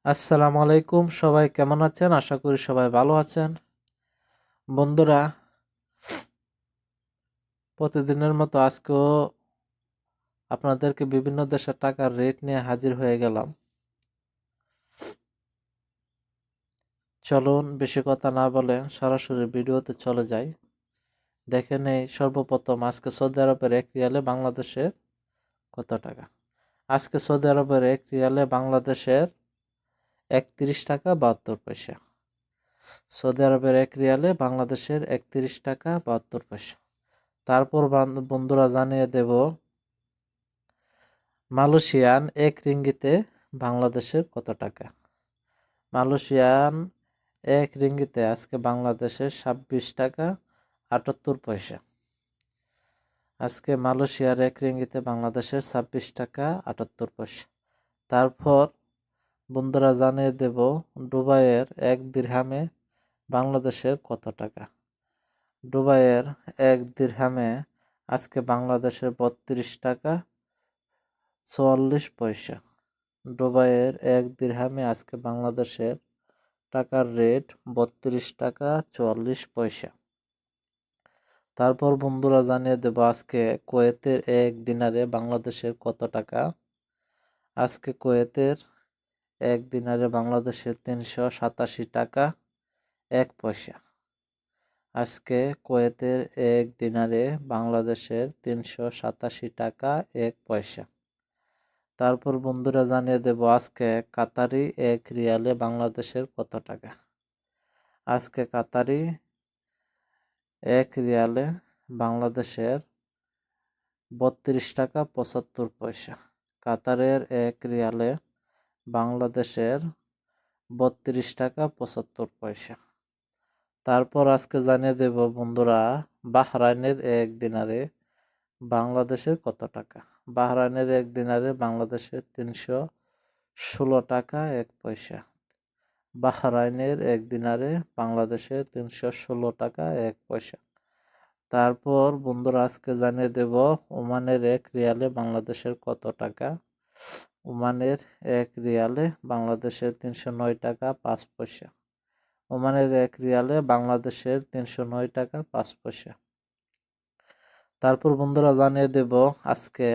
আসসালামু আলাইকুম, সবাই কেমন আছেন? আশা করি সবাই ভালো আছেন। বন্ধুরা, প্রতিদিনের মতো আজকেও আপনাদেরকে বিভিন্ন দেশের টাকার রেট নিয়ে হাজির হয়ে গেলাম। চলুন বেশি কথা না বলে সরাসরি ভিডিওতে চলে যাই। দেখে নেই সর্বপ্রথম আজকে সৌদি আরবের এক রিয়ালে বাংলাদেশের কত টাকা। আজকে সৌদি আরবের এক রিয়ালে বাংলাদেশের 31 টাকা 72 পয়সা। সৌদি আরবের এক রিয়ালে বাংলাদেশের 31 টাকা 72 পয়সা। তারপর বন্ধুরা জানিয়ে দেব মালয়েশিয়ান এক রিঙ্গিতে বাংলাদেশের কত টাকা। মালয়েশিয়ান এক রিঙ্গিতে আজকে বাংলাদেশের 26 টাকা 78 পয়সা। আজকে মালয়েশিয়ার এক রিঙ্গিতে বাংলাদেশের 26 টাকা 78 পয়সা। তারপর বন্ধুরা জানিয়ে দেব দুবাইয়ের এক দিরহামে বাংলাদেশের কত টাকা। দুবাইয়ের এক দিরহামে আজকে বাংলাদেশের 32 টাকা 44 পয়সা। দুবাইয়ের এক দিরহামে আজকে বাংলাদেশের টাকার রেট 32 টাকা 44 পয়সা। তারপর বন্ধুরা জানিয়ে দেব আজকে কুয়েতের এক দিনারে বাংলাদেশের কত টাকা। আজকে কুয়েতের এক দিনারে বাংলাদেশের 387 টাকা 1 পয়সা। আজকে কুয়েতের এক দিনারে বাংলাদেশের 387 টাকা 1 পয়সা। তারপর বন্ধুরা জানিয়ে দেব আজকে কাতারি এক রিয়ালে বাংলাদেশের কত টাকা। আজকে কাতারি এক রিয়ালে বাংলাদেশের 32 টাকা 75 পয়সা। কাতারের এক রিয়ালে বাংলাদেশের 32 টাকা 75 পয়সা। তারপর আজকে জানিয়ে দেব বন্ধুরা বাহরাইনের এক দিনারে বাংলাদেশের কত টাকা। বাহরাইনের এক দিনারে বাংলাদেশের 316 টাকা 1 পয়সা। বাহরাইনের এক দিনারে বাংলাদেশের 316 টাকা 1 পয়সা। তারপর বন্ধুরা আজকে জানিয়ে দেব ওমানের এক রিয়ালে বাংলাদেশের কত টাকা। ওমানের এক রিয়ালে বাংলাদেশের 309 টাকা 5 পয়সা। ওমানের এক রিয়ালে বাংলাদেশের 309 টাকা 5 পয়সা। তারপর বন্ধুরা জানিয়ে দেব আজকে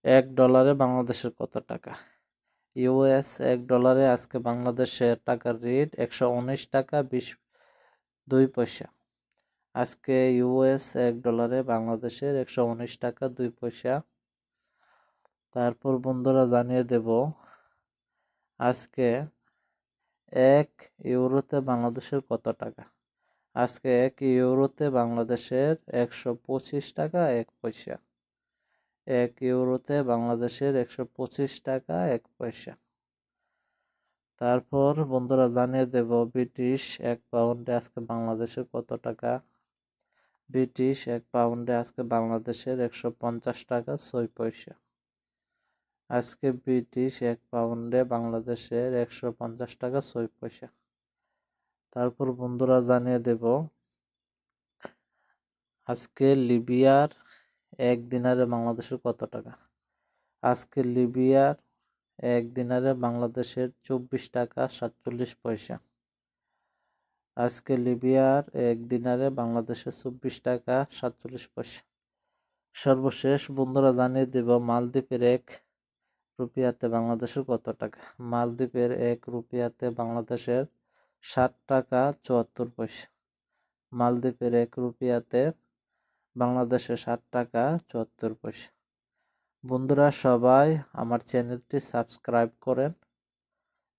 $1 বাংলাদেশের কত টাকা। ইউএস $1 আজকে বাংলাদেশের টাকার রেট 119 টাকা 2 পয়সা। আজকে ইউএস $1 বাংলাদেশের 119 টাকা 2 পয়সা। তারপর বন্ধুরা জানিয়ে দেব আজকে 1 ইউরোতে বাংলাদেশের কত টাকা। আজকে 1 ইউরোতে বাংলাদেশের 125 টাকা 1 পয়সা। 1 ইউরোতে বাংলাদেশের 125 টাকা 1 পয়সা। তারপর বন্ধুরা জানিয়ে দেব ব্রিটিশ 1 পাউন্ডে আজকে বাংলাদেশের কত টাকা। ব্রিটিশ 1 পাউন্ডে আজকে বাংলাদেশের 150 টাকা 6 পয়সা। আজকে ব্রিটিশ 1 পাউন্ডে বাংলাদেশের 150 টাকা 6 পয়সা। তারপর বন্ধুরা জানিয়ে দেব আজকে লিবিয়ার এক দিনারে বাংলাদেশের কত টাকা। আজকে লিবিয়ার এক দিনারে বাংলাদেশের 24 টাকা 47 পয়সা। আজকে লিবিয়ার এক দিনারে বাংলাদেশের 24 টাকা 47 পয়সা। সর্বশেষ বন্ধুরা জানিয়ে দেব মালদ্বীপের 1 রুপিয়াতে বাংলাদেশের কত টাকা। মালদ্বীপের 1 রুপিয়াতে বাংলাদেশের 60 টাকা 74 পয়সা। মালদ্বীপের 1 রুপিয়াতে বাংলাদেশের 60 টাকা 74 পয়সা। বন্ধুরা সবাই আমার চ্যানেলটি সাবস্ক্রাইব করেন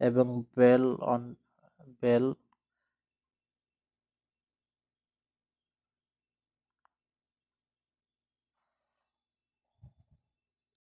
এবং বেল